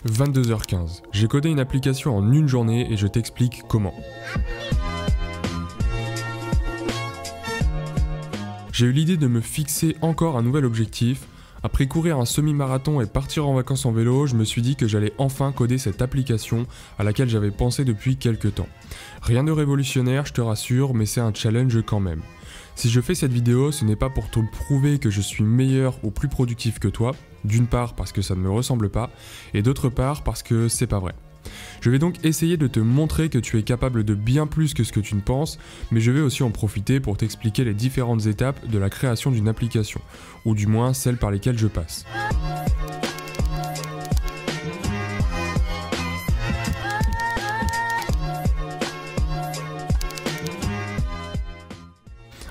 22h15. J'ai codé une application en une journée et je t'explique comment. J'ai eu l'idée de me fixer encore un nouvel objectif. Après courir un semi-marathon et partir en vacances en vélo, je me suis dit que j'allais enfin coder cette application à laquelle j'avais pensé depuis quelques temps. Rien de révolutionnaire, je te rassure, mais c'est un challenge quand même. Si je fais cette vidéo, ce n'est pas pour te prouver que je suis meilleur ou plus productif que toi, d'une part parce que ça ne me ressemble pas, et d'autre part parce que c'est pas vrai. Je vais donc essayer de te montrer que tu es capable de bien plus que ce que tu ne penses, mais je vais aussi en profiter pour t'expliquer les différentes étapes de la création d'une application, ou du moins celles par lesquelles je passe.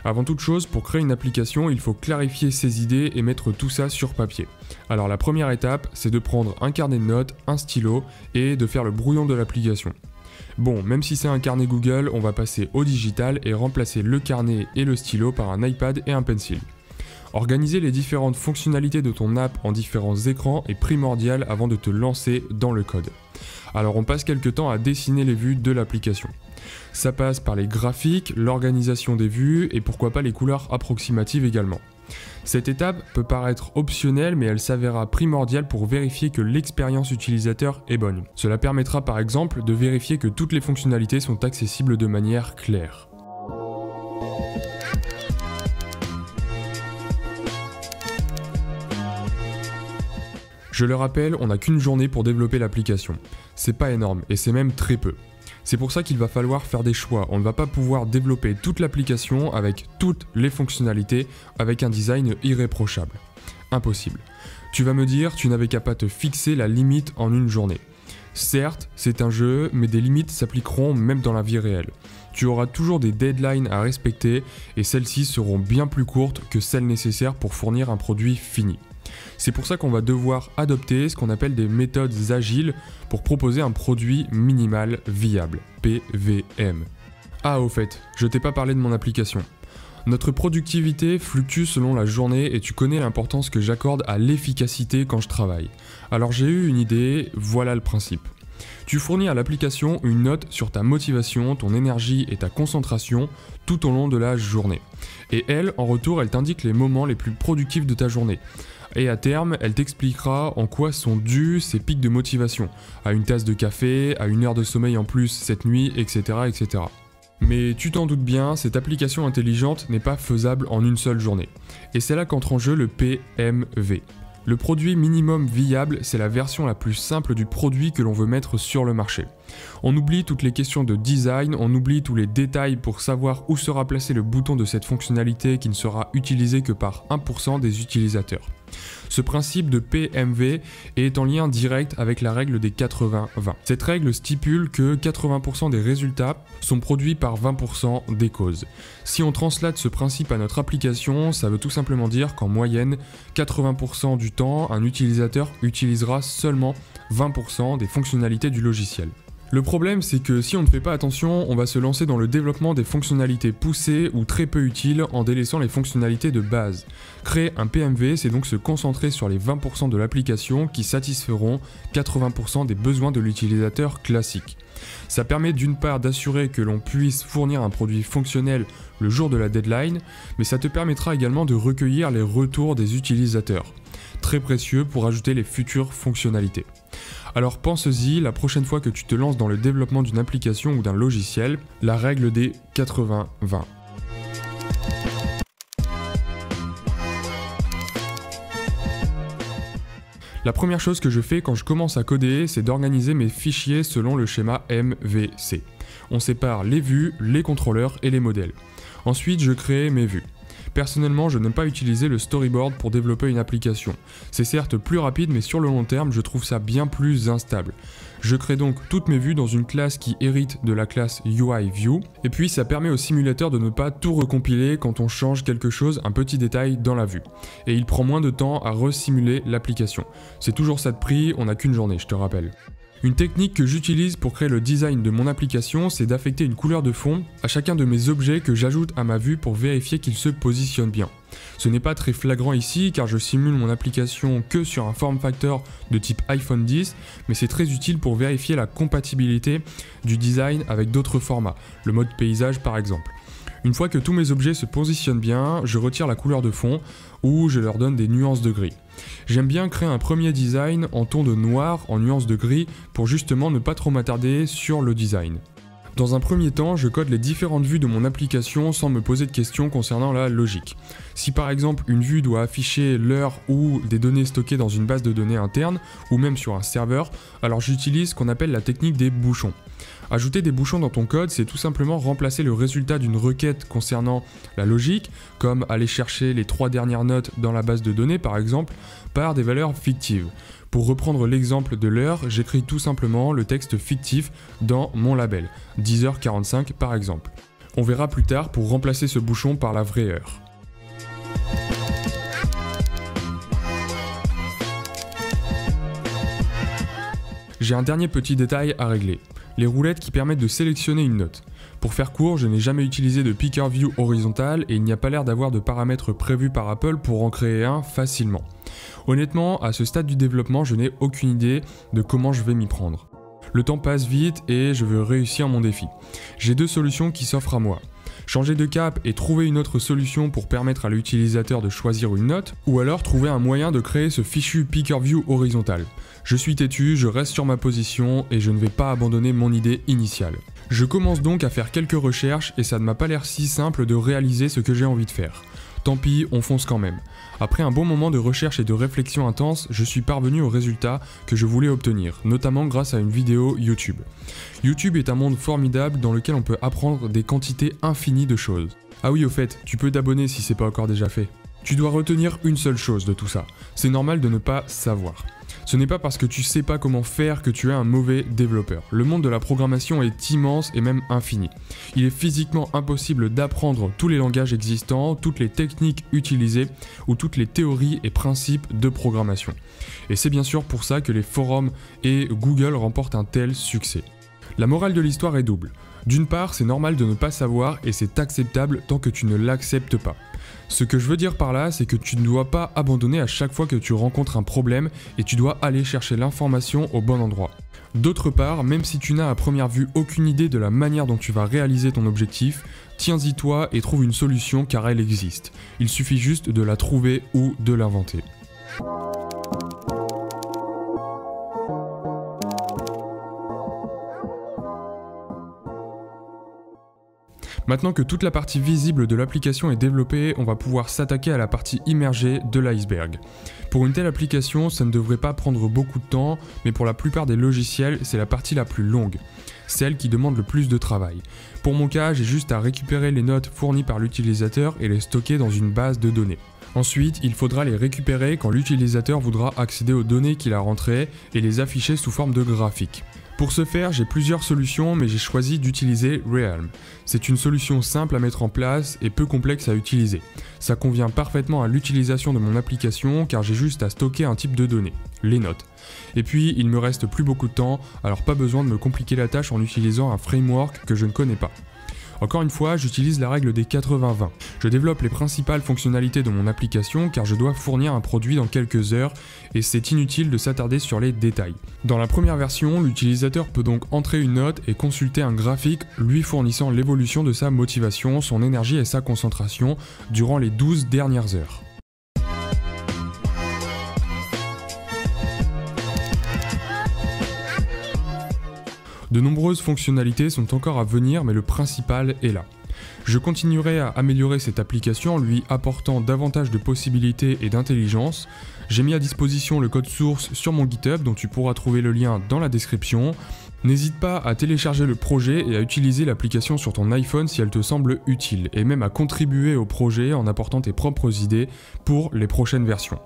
Avant toute chose, pour créer une application, il faut clarifier ses idées et mettre tout ça sur papier. Alors la première étape, c'est de prendre un carnet de notes, un stylo et de faire le brouillon de l'application. Bon, même si c'est un carnet Google, on va passer au digital et remplacer le carnet et le stylo par un iPad et un pencil. Organiser les différentes fonctionnalités de ton app en différents écrans est primordial avant de te lancer dans le code. Alors on passe quelques temps à dessiner les vues de l'application. Ça passe par les graphiques, l'organisation des vues et pourquoi pas les couleurs approximatives également. Cette étape peut paraître optionnelle mais elle s'avérera primordiale pour vérifier que l'expérience utilisateur est bonne. Cela permettra par exemple de vérifier que toutes les fonctionnalités sont accessibles de manière claire. Je le rappelle, on n'a qu'une journée pour développer l'application. C'est pas énorme et c'est même très peu. C'est pour ça qu'il va falloir faire des choix. On ne va pas pouvoir développer toute l'application avec toutes les fonctionnalités avec un design irréprochable. Impossible. Tu vas me dire, tu n'avais qu'à pas te fixer la limite en une journée. Certes, c'est un jeu, mais des limites s'appliqueront même dans la vie réelle. Tu auras toujours des deadlines à respecter et celles-ci seront bien plus courtes que celles nécessaires pour fournir un produit fini. C'est pour ça qu'on va devoir adopter ce qu'on appelle des méthodes agiles pour proposer un produit minimal viable, PVM. Ah au fait, je t'ai pas parlé de mon application. Notre productivité fluctue selon la journée et tu connais l'importance que j'accorde à l'efficacité quand je travaille. Alors j'ai eu une idée, voilà le principe. Tu fournis à l'application une note sur ta motivation, ton énergie et ta concentration tout au long de la journée. Et elle, en retour, elle t'indique les moments les plus productifs de ta journée. Et à terme, elle t'expliquera en quoi sont dus ces pics de motivation, à une tasse de café, à une heure de sommeil en plus cette nuit, etc. etc. Mais tu t'en doutes bien, cette application intelligente n'est pas faisable en une seule journée. Et c'est là qu'entre en jeu le PMV. Le produit minimum viable, c'est la version la plus simple du produit que l'on veut mettre sur le marché. On oublie toutes les questions de design, on oublie tous les détails pour savoir où sera placé le bouton de cette fonctionnalité qui ne sera utilisé que par 1% des utilisateurs. Ce principe de PMV est en lien direct avec la règle des 80-20. Cette règle stipule que 80% des résultats sont produits par 20% des causes. Si on translate ce principe à notre application, ça veut tout simplement dire qu'en moyenne, 80% du temps, un utilisateur utilisera seulement 20% des fonctionnalités du logiciel. Le problème, c'est que si on ne fait pas attention, on va se lancer dans le développement des fonctionnalités poussées ou très peu utiles en délaissant les fonctionnalités de base. Créer un PMV, c'est donc se concentrer sur les 20% de l'application qui satisferont 80% des besoins de l'utilisateur classique. Ça permet d'une part d'assurer que l'on puisse fournir un produit fonctionnel le jour de la deadline, mais ça te permettra également de recueillir les retours des utilisateurs. Très précieux pour ajouter les futures fonctionnalités. Alors pense-y, la prochaine fois que tu te lances dans le développement d'une application ou d'un logiciel, la règle des 80-20. La première chose que je fais quand je commence à coder, c'est d'organiser mes fichiers selon le schéma MVC. On sépare les vues, les contrôleurs et les modèles. Ensuite, je crée mes vues. Personnellement, je n'aime pas utiliser le storyboard pour développer une application. C'est certes plus rapide, mais sur le long terme, je trouve ça bien plus instable. Je crée donc toutes mes vues dans une classe qui hérite de la classe UIView, et puis ça permet au simulateur de ne pas tout recompiler quand on change quelque chose, un petit détail dans la vue. Et il prend moins de temps à resimuler l'application. C'est toujours ça de prix, on n'a qu'une journée, je te rappelle. Une technique que j'utilise pour créer le design de mon application, c'est d'affecter une couleur de fond à chacun de mes objets que j'ajoute à ma vue pour vérifier qu'ils se positionnent bien. Ce n'est pas très flagrant ici car je simule mon application que sur un form factor de type iPhone X, mais c'est très utile pour vérifier la compatibilité du design avec d'autres formats, le mode paysage par exemple. Une fois que tous mes objets se positionnent bien, je retire la couleur de fond ou je leur donne des nuances de gris. J'aime bien créer un premier design en ton de noir en nuances de gris pour justement ne pas trop m'attarder sur le design. Dans un premier temps, je code les différentes vues de mon application sans me poser de questions concernant la logique. Si par exemple une vue doit afficher l'heure ou des données stockées dans une base de données interne ou même sur un serveur, alors j'utilise ce qu'on appelle la technique des bouchons. Ajouter des bouchons dans ton code, c'est tout simplement remplacer le résultat d'une requête concernant la logique, comme aller chercher les 3 dernières notes dans la base de données par exemple, par des valeurs fictives. Pour reprendre l'exemple de l'heure, j'écris tout simplement le texte fictif dans mon label, 10h45 par exemple. On verra plus tard pour remplacer ce bouchon par la vraie heure. J'ai un dernier petit détail à régler, les roulettes qui permettent de sélectionner une note. Pour faire court, je n'ai jamais utilisé de picker view horizontal et il n'y a pas l'air d'avoir de paramètres prévus par Apple pour en créer un facilement. Honnêtement, à ce stade du développement, je n'ai aucune idée de comment je vais m'y prendre. Le temps passe vite et je veux réussir mon défi. J'ai 2 solutions qui s'offrent à moi. Changer de cap et trouver une autre solution pour permettre à l'utilisateur de choisir une note, ou alors trouver un moyen de créer ce fichu picker view horizontal. Je suis têtu, je reste sur ma position et je ne vais pas abandonner mon idée initiale. Je commence donc à faire quelques recherches et ça ne m'a pas l'air si simple de réaliser ce que j'ai envie de faire. Tant pis, on fonce quand même. Après un bon moment de recherche et de réflexion intense, je suis parvenu au résultat que je voulais obtenir, notamment grâce à une vidéo YouTube. YouTube est un monde formidable dans lequel on peut apprendre des quantités infinies de choses. Ah oui, au fait, tu peux t'abonner si c'est pas encore déjà fait. Tu dois retenir une seule chose de tout ça, c'est normal de ne pas savoir. Ce n'est pas parce que tu sais pas comment faire que tu es un mauvais développeur. Le monde de la programmation est immense et même infini. Il est physiquement impossible d'apprendre tous les langages existants, toutes les techniques utilisées ou toutes les théories et principes de programmation. Et c'est bien sûr pour ça que les forums et Google remportent un tel succès. La morale de l'histoire est double. D'une part, c'est normal de ne pas savoir et c'est acceptable tant que tu ne l'acceptes pas. Ce que je veux dire par là, c'est que tu ne dois pas abandonner à chaque fois que tu rencontres un problème et tu dois aller chercher l'information au bon endroit. D'autre part, même si tu n'as à première vue aucune idée de la manière dont tu vas réaliser ton objectif, tiens-y toi et trouve une solution car elle existe. Il suffit juste de la trouver ou de l'inventer. Maintenant que toute la partie visible de l'application est développée, on va pouvoir s'attaquer à la partie immergée de l'iceberg. Pour une telle application, ça ne devrait pas prendre beaucoup de temps, mais pour la plupart des logiciels, c'est la partie la plus longue, celle qui demande le plus de travail. Pour mon cas, j'ai juste à récupérer les notes fournies par l'utilisateur et les stocker dans une base de données. Ensuite, il faudra les récupérer quand l'utilisateur voudra accéder aux données qu'il a rentrées et les afficher sous forme de graphique. Pour ce faire, j'ai plusieurs solutions, mais j'ai choisi d'utiliser Realm. C'est une solution simple à mettre en place et peu complexe à utiliser. Ça convient parfaitement à l'utilisation de mon application car j'ai juste à stocker un type de données, les notes. Et puis, il me reste plus beaucoup de temps, alors pas besoin de me compliquer la tâche en utilisant un framework que je ne connais pas. Encore une fois, j'utilise la règle des 80-20. Je développe les principales fonctionnalités de mon application car je dois fournir un produit dans quelques heures et c'est inutile de s'attarder sur les détails. Dans la première version, l'utilisateur peut donc entrer une note et consulter un graphique lui fournissant l'évolution de sa motivation, son énergie et sa concentration durant les 12 dernières heures. De nombreuses fonctionnalités sont encore à venir, mais le principal est là. Je continuerai à améliorer cette application en lui apportant davantage de possibilités et d'intelligence. J'ai mis à disposition le code source sur mon GitHub dont tu pourras trouver le lien dans la description. N'hésite pas à télécharger le projet et à utiliser l'application sur ton iPhone si elle te semble utile, et même à contribuer au projet en apportant tes propres idées pour les prochaines versions.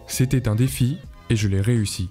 C'était un défi et je l'ai réussi.